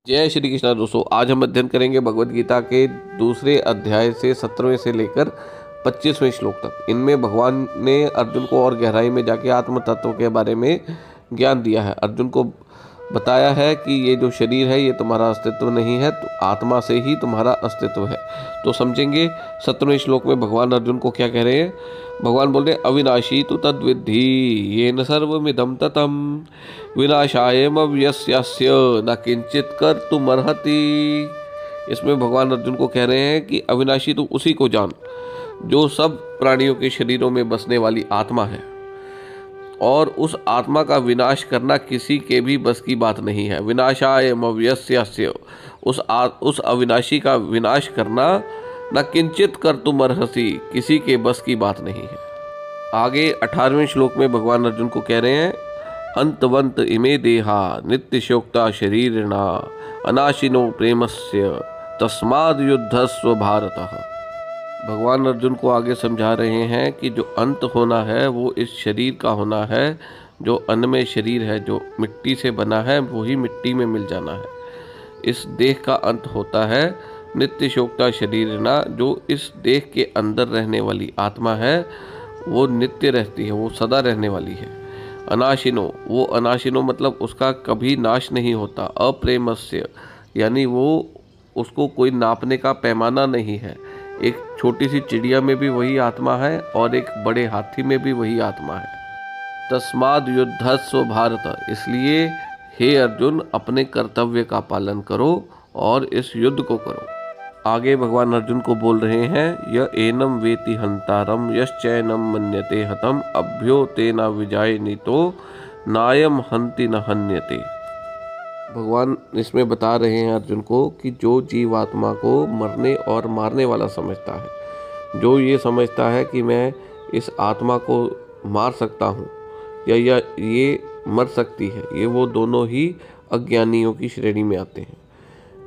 जय श्री कृष्णा। दोस्तों, आज हम अध्ययन करेंगे भगवद गीता के दूसरे अध्याय से 17वें से लेकर 25वें श्लोक तक। इनमें भगवान ने अर्जुन को और गहराई में जाके आत्म तत्व के बारे में ज्ञान दिया है। अर्जुन को बताया है कि ये जो शरीर है ये तुम्हारा अस्तित्व नहीं है, तो आत्मा से ही तुम्हारा अस्तित्व है। तो समझेंगे 17वें श्लोक में भगवान अर्जुन को क्या कह रहे हैं। भगवान बोल रहे हैं, अविनाशी तु तद्विद्धि येन सर्वमिदं ततं विनाशायमव्यस्यस्य न किंचित कर्तुमर्हति। इसमें भगवान अर्जुन को कह रहे हैं कि अविनाशी तू उसी को जान जो सब प्राणियों के शरीरों में बसने वाली आत्मा है, और उस आत्मा का विनाश करना किसी के भी बस की बात नहीं है। विनाशायमव्यस्यस्य, उस अविनाशी का विनाश करना न किंचित कर्तुमर्हसि, किसी के बस की बात नहीं है। आगे 18वें श्लोक में भगवान अर्जुन को कह रहे हैं, अंतवंत इमे देहा नित्यशोक्ता शरीरिणा अनाशिनो प्रेमस्य तस्माद् युद्धस्व भारतः। भगवान अर्जुन को आगे समझा रहे हैं कि जो अंत होना है वो इस शरीर का होना है। जो अन्नमय शरीर है, जो मिट्टी से बना है, वही मिट्टी में मिल जाना है। इस देह का अंत होता है। नित्य शोक्ता शरीरना, जो इस देह के अंदर रहने वाली आत्मा है वो नित्य रहती है, वो सदा रहने वाली है। अनाशिनो, वो अनाशिनो मतलब उसका कभी नाश नहीं होता। अप्रेमस्य, यानी वो उसको कोई नापने का पैमाना नहीं है। एक छोटी सी चिड़िया में भी वही आत्मा है और एक बड़े हाथी में भी वही आत्मा है। तस्माद् युद्धस्व भारत, इसलिए हे अर्जुन अपने कर्तव्य का पालन करो और इस युद्ध को करो। आगे भगवान अर्जुन को बोल रहे हैं, य एनम वेति हंतारम यश्चैनम मन्यते हतम अभ्यो तेना विजायनितो नायम हंति न हन्यते। भगवान इसमें बता रहे हैं अर्जुन को कि जो जीवात्मा को मरने और मारने वाला समझता है, जो ये समझता है कि मैं इस आत्मा को मार सकता हूँ या ये मर सकती है, ये वो दोनों ही अज्ञानियों की श्रेणी में आते हैं।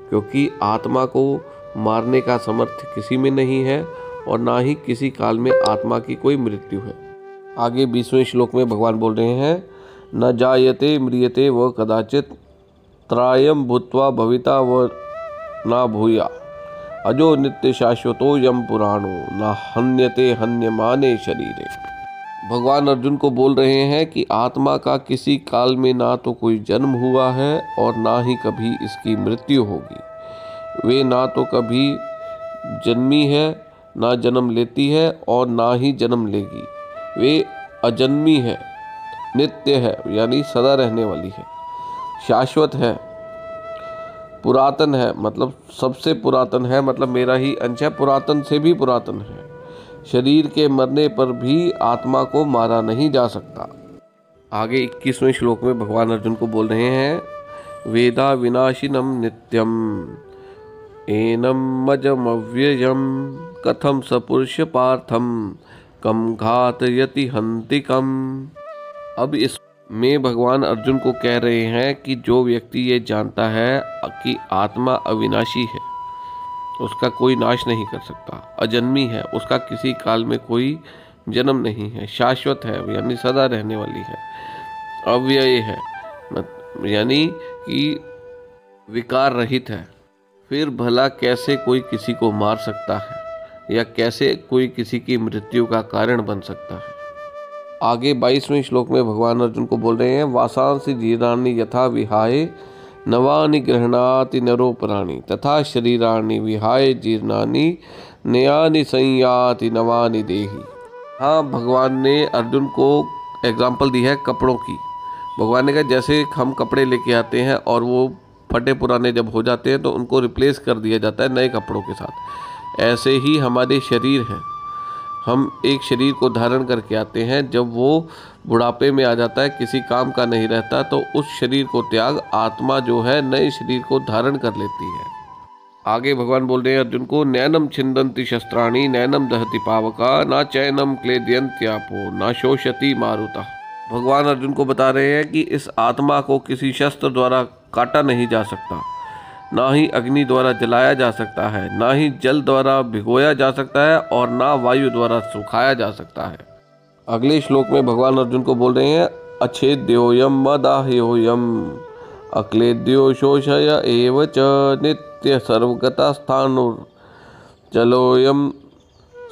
क्योंकि आत्मा को मारने का सामर्थ्य किसी में नहीं है और ना ही किसी काल में आत्मा की कोई मृत्यु है। आगे 20वें श्लोक में भगवान बोल रहे हैं, न जायते म्रियते व कदाचित त्रायम भूत्वा भविता व ना भूया अजो नित्य शाश्वतो यम पुराणो न हन्यते हन्यमाने शरीरे। भगवान अर्जुन को बोल रहे हैं कि आत्मा का किसी काल में ना तो कोई जन्म हुआ है और ना ही कभी इसकी मृत्यु होगी। वे ना तो कभी जन्मी है, ना जन्म लेती है और ना ही जन्म लेगी। वे अजन्मी है, नित्य है यानी सदा रहने वाली है, शाश्वत है, पुरातन है मतलब सबसे पुरातन है, मतलब मेरा ही अंश है, पुरातन से भी पुरातन है। शरीर के मरने पर भी आत्मा को मारा नहीं जा सकता। आगे 21वें श्लोक में भगवान अर्जुन को बोल रहे हैं, वेदा विनाशिनम नित्यम एनम मजमव्ययम कथम सपुरुष पार्थम कम घातयति हंतिकम। अब इसमें भगवान अर्जुन को कह रहे हैं कि जो व्यक्ति ये जानता है कि आत्मा अविनाशी है, उसका कोई नाश नहीं कर सकता, अजन्मी है, उसका किसी काल में कोई जन्म नहीं है, शाश्वत है यानी सदा रहने वाली है, अव्यय है यानी कि विकार रहित है, फिर भला कैसे कोई किसी को मार सकता है या कैसे कोई किसी की मृत्यु का कारण बन सकता है। आगे 22वें श्लोक में भगवान अर्जुन को बोल रहे हैं, वासांसि जीर्णानि यथा विहाय नवानि गृह्णाति नरो प्राणि तथा शरीराणि विहाय जीर्णानि नयानि संयाति नवानि देहि। हाँ, भगवान ने अर्जुन को एग्जाम्पल दी है कपड़ों की। भगवान ने कहा जैसे हम कपड़े लेके आते हैं और वो फटे पुराने जब हो जाते हैं तो उनको रिप्लेस कर दिया जाता है नए कपड़ों के साथ, ऐसे ही हमारे शरीर हैं। हम एक शरीर को धारण करके आते हैं, जब वो बुढ़ापे में आ जाता है, किसी काम का नहीं रहता, तो उस शरीर को त्याग आत्मा जो है नए शरीर को धारण कर लेती है। आगे भगवान बोल रहे हैं अर्जुन को, नैनम छिंदन्ति शस्त्राणि नैनम दहति पावका ना चैनम क्लेदयन्त्यापो ना शोषति मारुतः। भगवान अर्जुन को बता रहे हैं कि इस आत्मा को किसी शस्त्र द्वारा काटा नहीं जा सकता, ना ही अग्नि द्वारा जलाया जा सकता है, ना ही जल द्वारा भिगोया जा सकता है और ना वायु द्वारा सुखाया जा सकता है। अगले श्लोक में भगवान अर्जुन को बोल रहे हैं, अच्छेद्योयम मदाह्योयम अक्लेद्यो शोषय एव च नित्य सर्वगता स्थाणुर्जलोयम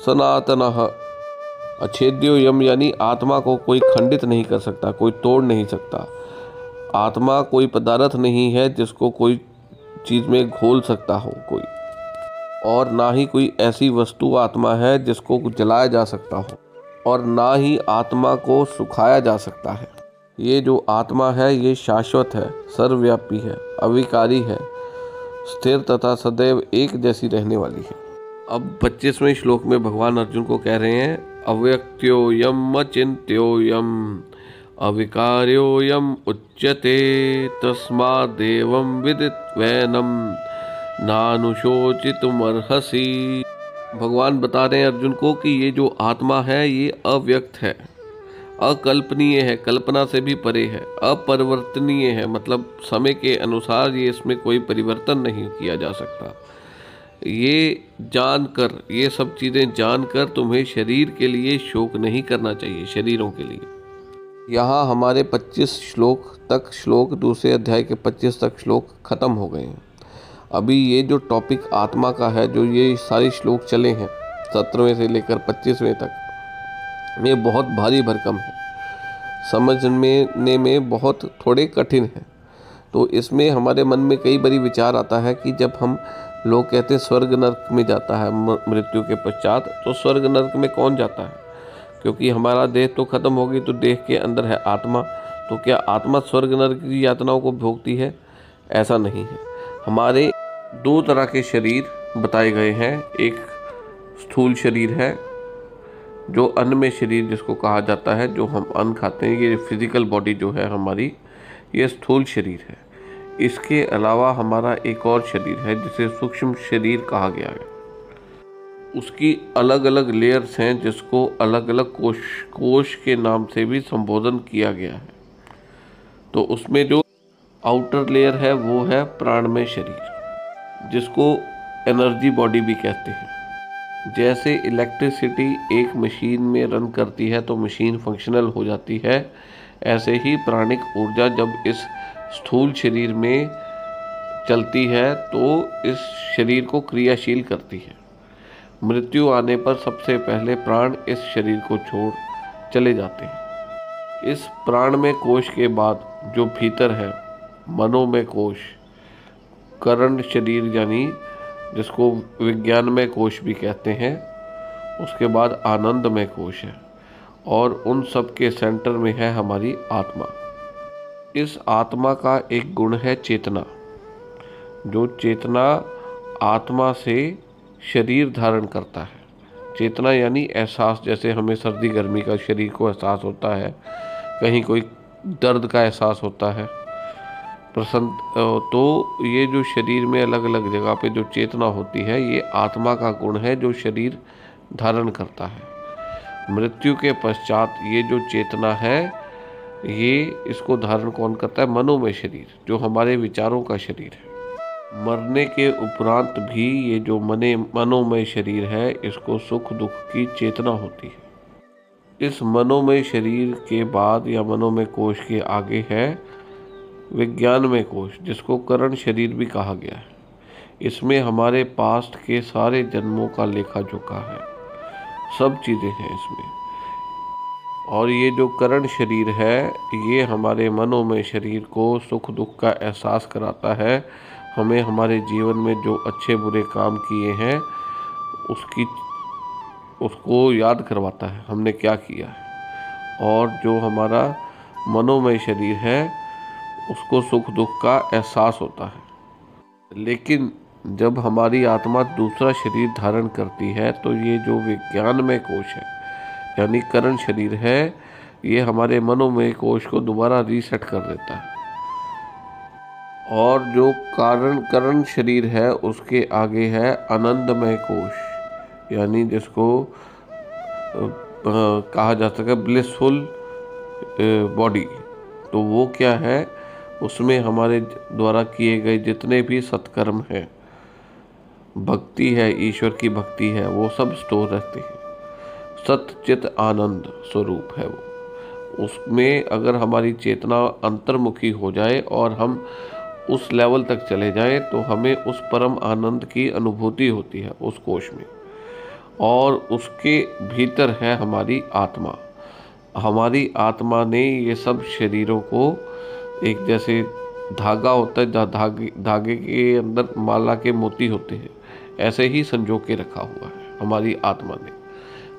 सनातनः। अछेद्यो यम यानी आत्मा को कोई खंडित नहीं कर सकता, कोई तोड़ नहीं सकता। आत्मा कोई पदार्थ नहीं है जिसको कोई चीज़ में घोल सकता हो कोई, और ना ही कोई ऐसी वस्तु आत्मा है जिसको जलाया जा सकता हो, और ना ही आत्मा को सुखाया जा सकता है। ये जो आत्मा है ये शाश्वत है, सर्वव्यापी है, अविकारी है, स्थिर तथा सदैव एक जैसी रहने वाली है। अब 25वें श्लोक में भगवान अर्जुन को कह रहे हैं, अव्यक्त्योऽयम् अचिन्त्योऽयम् अविकार्योऽयम् उच्यते तस्मादेवं विदित्वैनं नानुशोचितुमर्हसि। भगवान बता रहे हैं अर्जुन को कि ये जो आत्मा है ये अव्यक्त है, अकल्पनीय है, कल्पना से भी परे है, अपरिवर्तनीय है, मतलब समय के अनुसार ये इसमें कोई परिवर्तन नहीं किया जा सकता। ये जानकर, ये सब चीज़ें जानकर तुम्हें शरीर के लिए शोक नहीं करना चाहिए, शरीरों के लिए। यहाँ हमारे 25 श्लोक तक, श्लोक दूसरे अध्याय के 25 तक श्लोक खत्म हो गए हैं। अभी ये जो टॉपिक आत्मा का है, जो ये सारे श्लोक चले हैं 17वें से लेकर 25वें तक, ये बहुत भारी भरकम है, समझने में बहुत थोड़े कठिन है। तो इसमें हमारे मन में कई बारी विचार आता है कि जब हम लोग कहते हैं स्वर्ग नरक में जाता है मृत्यु के पश्चात, तो स्वर्ग नरक में कौन जाता है? क्योंकि हमारा देह तो खत्म होगी, तो देह के अंदर है आत्मा, तो क्या आत्मा स्वर्ग नरक की यातनाओं को भोगती है? ऐसा नहीं है। हमारे 2 तरह के शरीर बताए गए हैं। एक स्थूल शरीर है, जो अन्न में शरीर जिसको कहा जाता है, जो हम अन्न खाते हैं, ये फिजिकल बॉडी जो है हमारी, ये स्थूल शरीर है। इसके अलावा हमारा एक और शरीर है जिसे सूक्ष्म शरीर कहा गया है। उसकी अलग अलग लेयर्स हैं जिसको अलग अलग कोश के नाम से भी संबोधन किया गया है। तो उसमें जो आउटर लेयर है वो है प्राणमय शरीर, जिसको एनर्जी बॉडी भी कहते हैं। जैसे इलेक्ट्रिसिटी एक मशीन में रन करती है तो मशीन फंक्शनल हो जाती है, ऐसे ही प्राणिक ऊर्जा जब इस स्थूल शरीर में चलती है तो इस शरीर को क्रियाशील करती है। मृत्यु आने पर सबसे पहले प्राण इस शरीर को छोड़ चले जाते हैं। इस प्राणमय कोश के बाद जो भीतर है मनोमय कोश, करण शरीर यानी जिसको विज्ञानमय कोश भी कहते हैं, उसके बाद आनंदमय कोश है, और उन सब के सेंटर में है हमारी आत्मा। इस आत्मा का एक गुण है चेतना। जो चेतना आत्मा से शरीर धारण करता है। चेतना यानी एहसास, जैसे हमें सर्दी गर्मी का शरीर को एहसास होता है, कहीं कोई दर्द का एहसास होता है, प्रसन्न, तो ये जो शरीर में अलग अलग जगह पे जो चेतना होती है, ये आत्मा का गुण है जो शरीर धारण करता है। मृत्यु के पश्चात ये जो चेतना है, ये इसको धारण कौन करता है? मनोमय शरीर, जो हमारे विचारों का शरीर है। मरने के उपरांत भी ये जो मनोमय शरीर है, इसको सुख दुख की चेतना होती है। इस मनोमय शरीर के बाद या मनोमय कोश के आगे है विज्ञानमय कोश, जिसको करण शरीर भी कहा गया है। इसमें हमारे पास्ट के सारे जन्मों का लेखा जोखा है, सब चीज़ें हैं इसमें। और ये जो करण शरीर है, ये हमारे मनोमय शरीर को सुख दुख का एहसास कराता है। हमें हमारे जीवन में जो अच्छे बुरे काम किए हैं उसको याद करवाता है हमने क्या किया है। और जो हमारा मनोमय शरीर है, उसको सुख दुख का एहसास होता है। लेकिन जब हमारी आत्मा दूसरा शरीर धारण करती है, तो ये जो विज्ञानमय कोश है यानी करण शरीर है, ये हमारे मनोमय कोश को दोबारा रीसेट कर देता है। और जो करण शरीर है, उसके आगे है आनंदमय कोश, यानी जिसको कहा जा सकता है ब्लिसफुल बॉडी। तो वो क्या है? उसमें हमारे द्वारा किए गए जितने भी सत्कर्म हैं, भक्ति है, ईश्वर की भक्ति है, वो सब स्टोर रहते हैं। सत्चित आनंद स्वरूप है वो। उसमें अगर हमारी चेतना अंतर्मुखी हो जाए और हम उस लेवल तक चले जाएं तो हमें उस परम आनंद की अनुभूति होती है उस कोश में। और उसके भीतर है हमारी आत्मा। हमारी आत्मा ने ये सब शरीरों को, एक जैसे धागा होता है, धागे के अंदर माला के मोती होते हैं, ऐसे ही संजो के रखा हुआ है हमारी आत्मा ने।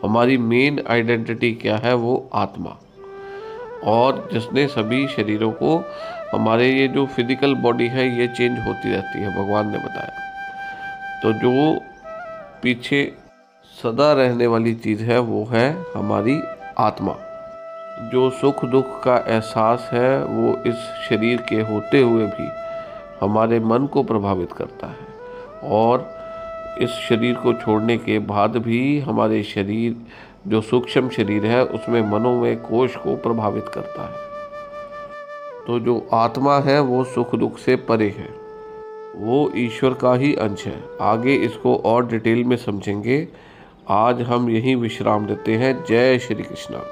हमारी मेन आइडेंटिटी क्या है? वो आत्मा। और जिसने सभी शरीरों को, हमारे ये जो फिजिकल बॉडी है ये चेंज होती रहती है, भगवान ने बताया। तो जो पीछे सदा रहने वाली चीज़ है वो है हमारी आत्मा। जो सुख दुख का एहसास है वो इस शरीर के होते हुए भी हमारे मन को प्रभावित करता है, और इस शरीर को छोड़ने के बाद भी हमारे शरीर, जो सूक्ष्म शरीर है, उसमें मनोमय कोश को प्रभावित करता है। तो जो आत्मा है वो सुख दुख से परे है, वो ईश्वर का ही अंश है। आगे इसको और डिटेल में समझेंगे। आज हम यहीं विश्राम देते हैं। जय श्री कृष्णा।